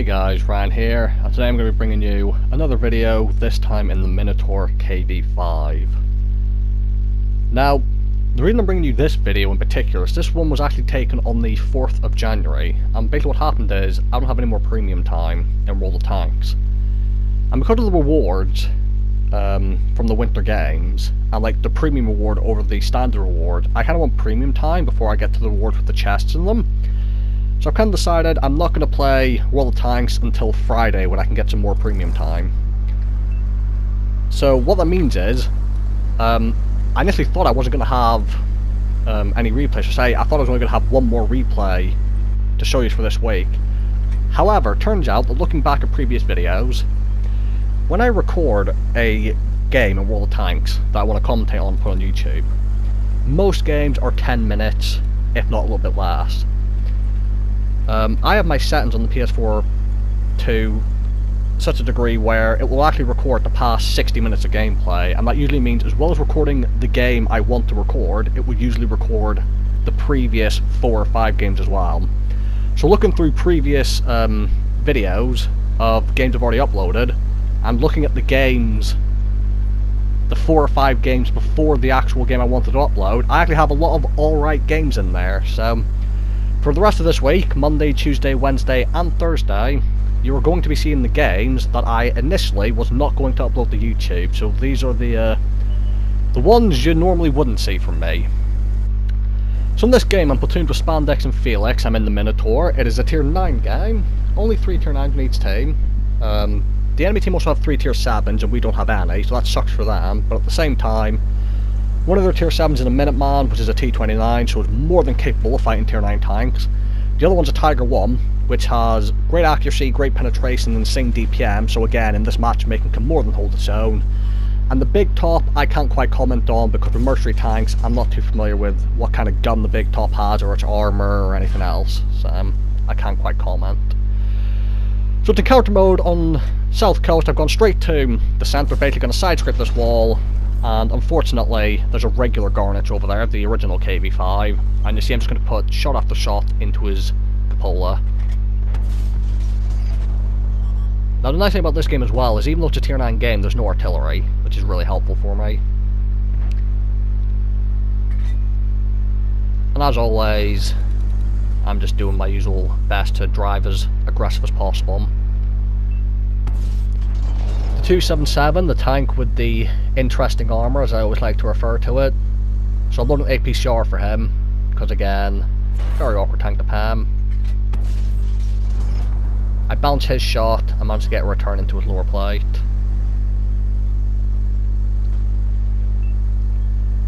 Hey guys, Ryan here, and today I'm going to be bringing you another video, this time in the Minotaur KV5. Now, the reason I'm bringing you this video in particular is this one was actually taken on the 4th of January, and basically what happened is, I don't have any more premium time in World of Tanks. And because of the rewards from the winter games, and like the premium reward over the standard reward, I kind of want premium time before I get to the rewards with the chests in them. So I've kind of decided I'm not going to play World of Tanks until Friday when I can get some more premium time. So what that means is, I initially thought I wasn't going to have any replays. I thought I was only going to have one more replay to show you for this week. However, it turns out that looking back at previous videos, when I record a game in World of Tanks that I want to commentate on and put on YouTube, most games are 10 minutes, if not a little bit less. I have my settings on the PS4 to such a degree where it will actually record the past 60 minutes of gameplay, and that usually means as well as recording the game I want to record, it will usually record the previous 4 or 5 games as well. So looking through previous videos of games I've already uploaded, and looking at the games, the 4 or 5 games before the actual game I wanted to upload, I actually have a lot of alright games in there. So for the rest of this week, Monday, Tuesday, Wednesday and Thursday, you are going to be seeing the games that I initially was not going to upload to YouTube. So these are the ones you normally wouldn't see from me. So in this game I'm platooned with Spandex and Felix. I'm in the Minotaur. It is a tier 9 game. Only 3 tier 9s in each team. The enemy team also have 3 tier 7s and we don't have any, so that sucks for them. But at the same time, one of their tier 7s is a Minotaur, which is a T29, so it's more than capable of fighting tier 9 tanks. The other one's a Tiger 1, which has great accuracy, great penetration, and insane DPM, so again, in this matchmaking can more than hold its own. And the Big Top, I can't quite comment on, because with mercenary tanks, I'm not too familiar with what kind of gun the Big Top has, or its armour, or anything else, so I can't quite comment. So to counter mode on South Coast, I've gone straight to the centre, basically going to side script this wall. And unfortunately, there's a regular Garnage over there, the original KV5, and you see I'm just going to put shot after shot into his cupola. Now the nice thing about this game as well is even though it's a tier 9 game, there's no artillery, which is really helpful for me. And as always, I'm just doing my usual best to drive as aggressive as possible. 277, the tank with the interesting armour, as I always like to refer to it. So I'm loading APCR for him, because again, very awkward tank to PAM. I bounce his shot and managed to get a return into his lower plate.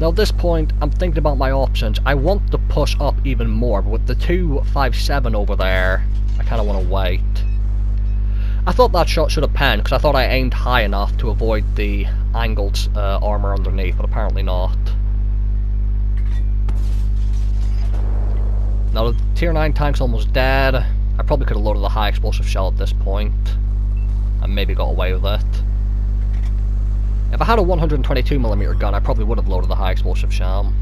Now at this point, I'm thinking about my options. I want to push up even more, but with the 257 over there, I kind of want to wait. I thought that shot should have penned, because I thought I aimed high enough to avoid the angled armour underneath, but apparently not. Now the tier 9 tank's almost dead. I probably could have loaded a high explosive shell at this point, and maybe got away with it. If I had a 122mm gun, I probably would have loaded the high explosive shell.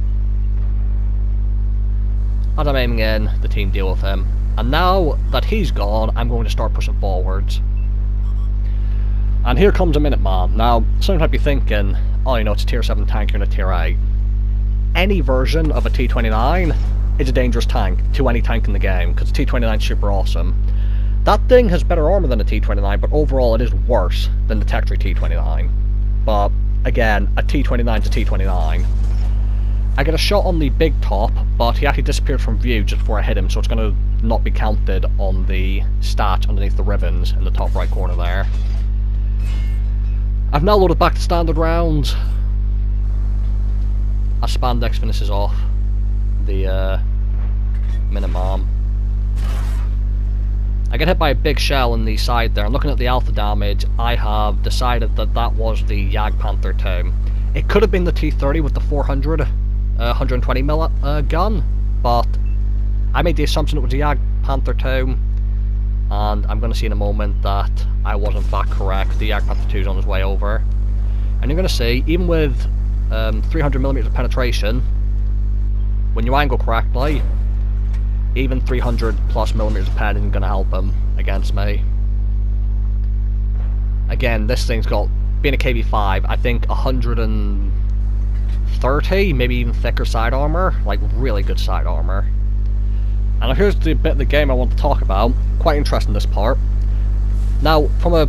As I'm aiming in, the team deal with him. And now that he's gone, I'm going to start pushing forwards. And here comes a Minotaur. Now, some might be thinking, oh, you know, it's a tier 7 tank, you're in a tier 8. Any version of a T29 is a dangerous tank to any tank in the game, because the T29 is super awesome. That thing has better armor than a T29, but overall it is worse than the Tech Tree T29. But, again, a T29 is a T29. I get a shot on the Big Top, but he actually disappeared from view just before I hit him, so it's going to not be counted on the stat underneath the ribbons in the top right corner there. I've now loaded back to standard rounds as Spandex finishes off the Minotaur. I get hit by a big shell in the side there, and looking at the alpha damage, I have decided that that was the Jagdpanther 2. It could have been the T30 with the 400 120mm gun, but I made the assumption it was the Jagdpanther 2, and I'm going to see in a moment that I was in fact correct. The Jagdpanther 2 is on his way over, and you're going to see, even with 300mm of penetration, when you angle correctly, even 300 plus millimeters of pen isn't going to help him against me. Again, this thing's got, being a KV5, I think 130, maybe even thicker side armor. Like, really good side armor. And here's the bit of the game I want to talk about. Quite interesting, this part. Now, from a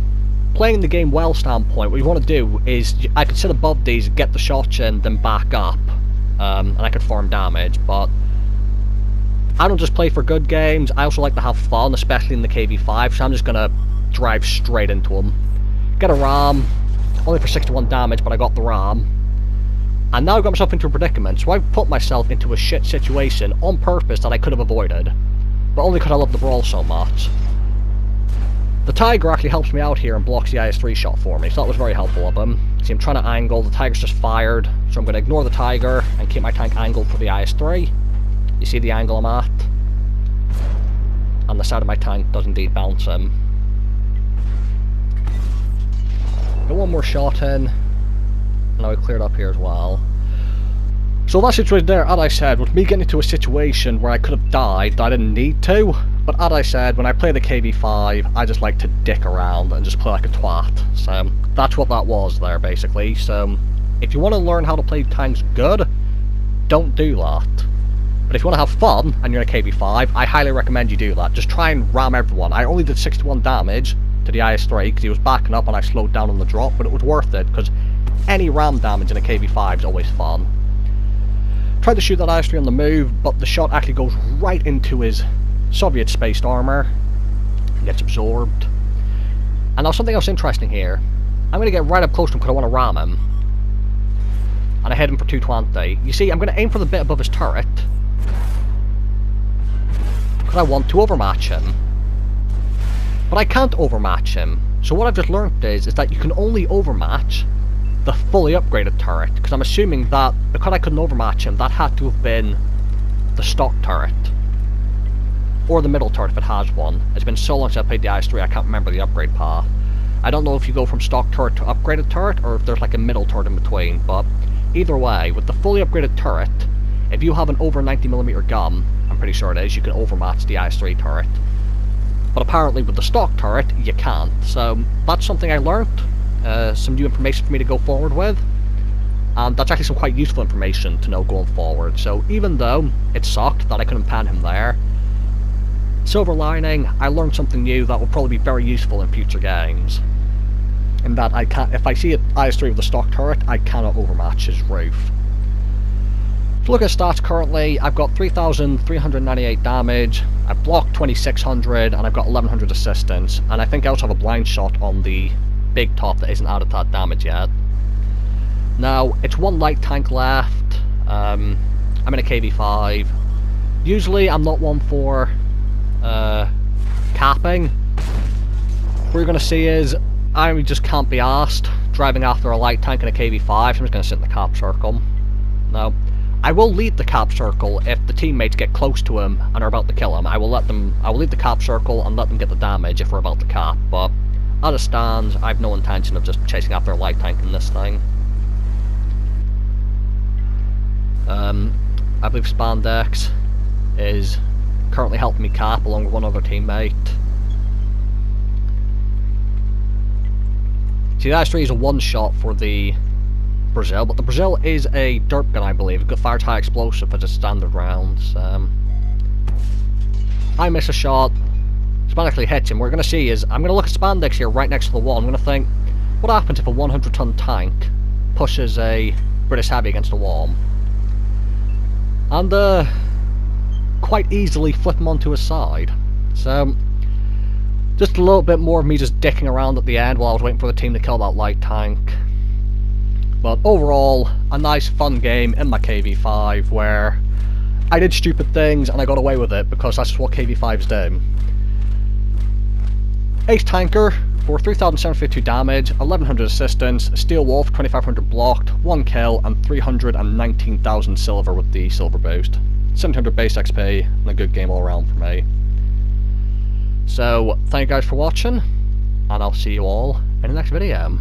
playing the game well standpoint, what you want to do is, I could sit above these, get the shots in, then back up. And I could farm damage, but I don't just play for good games, I also like to have fun, especially in the KV5, so I'm just gonna drive straight into them. Get a ram, only for 61 damage, but I got the ram. And now I've got myself into a predicament, so I've put myself into a shit situation on purpose that I could have avoided, but only because I love the brawl so much. The Tiger actually helps me out here and blocks the IS-3 shot for me, so that was very helpful of him. See, I'm trying to angle, the Tiger's just fired, so I'm going to ignore the Tiger and keep my tank angled for the IS-3. You see the angle I'm at? And the side of my tank does indeed bounce him. Got one more shot in. Now we cleared up here as well. So that situation there, as I said, was me getting into a situation where I could have died, that I didn't need to. But as I said, when I play the KV5, I just like to dick around and just play like a twat. So that's what that was there, basically. So if you want to learn how to play tanks good, don't do that. But if you want to have fun and you're in a KV5, I highly recommend you do that. Just try and ram everyone. I only did 61 damage to the IS-3 because he was backing up and I slowed down on the drop, but it was worth it because any ram damage in a KV5 is always fun. Tried to shoot that IS-3 on the move, but the shot actually goes right into his Soviet spaced armor and gets absorbed. And now something else interesting here. I'm going to get right up close to him because I want to ram him. And I hit him for 220. You see, I'm going to aim for the bit above his turret because I want to overmatch him. But I can't overmatch him. So what I've just learned is that you can only overmatch the fully upgraded turret. Because I'm assuming that, because I couldn't overmatch him, that had to have been the stock turret. Or the middle turret if it has one. It's been so long since I played the IS-3, I can't remember the upgrade path. I don't know if you go from stock turret to upgraded turret, or if there's like a middle turret in between, but either way, with the fully upgraded turret, if you have an over 90mm gun, I'm pretty sure it is, you can overmatch the IS-3 turret. But apparently with the stock turret, you can't. So that's something I learned, some new information for me to go forward with, and that's actually some quite useful information to know going forward. So even though it sucked that I couldn't pan him there, silver lining, I learned something new that will probably be very useful in future games. In that I can't, if I see an IS-3 with a stock turret, I cannot overmatch his roof. So look at stats currently, I've got 3,398 damage, I've blocked 2,600, and I've got 1,100 assistance, and I think I also have a blind shot on the big top that isn't added to that damage yet. Now, it's one light tank left, I'm in a KV5. Usually I'm not one for capping. What you're going to see is I just can't be arsed driving after a light tank in a KV5, so I'm just going to sit in the cap circle. Now, I will lead the cap circle if the teammates get close to him and are about to kill him. I will lead the cap circle and let them get the damage if we're about to cap, but as it stands, I have no intention of just chasing after a light tank in this thing. I believe Spandex is currently helping me cap along with one other teammate. See, the IS-3 is a one-shot for the Brazil, but the Brazil is a derp gun, I believe. It fires high explosive as a standard rounds. I miss a shot. Spandex actually hits him. What we're going to see is, I'm going to look at Spandex here right next to the wall. I'm going to think, what happens if a 100-ton tank pushes a British Heavy against a wall? And quite easily flip him onto his side. So just a little bit more of me just dicking around at the end while I was waiting for the team to kill that light tank. But overall, a nice fun game in my KV5 where I did stupid things and I got away with it because that's just what KV5s do. Ace Tanker for 3,752 damage, 1,100 assistance, Steel Wolf 2,500 blocked, 1 kill and 319,000 silver with the silver boost. 700 base XP and a good game all around for me. So, thank you guys for watching, and I'll see you all in the next video.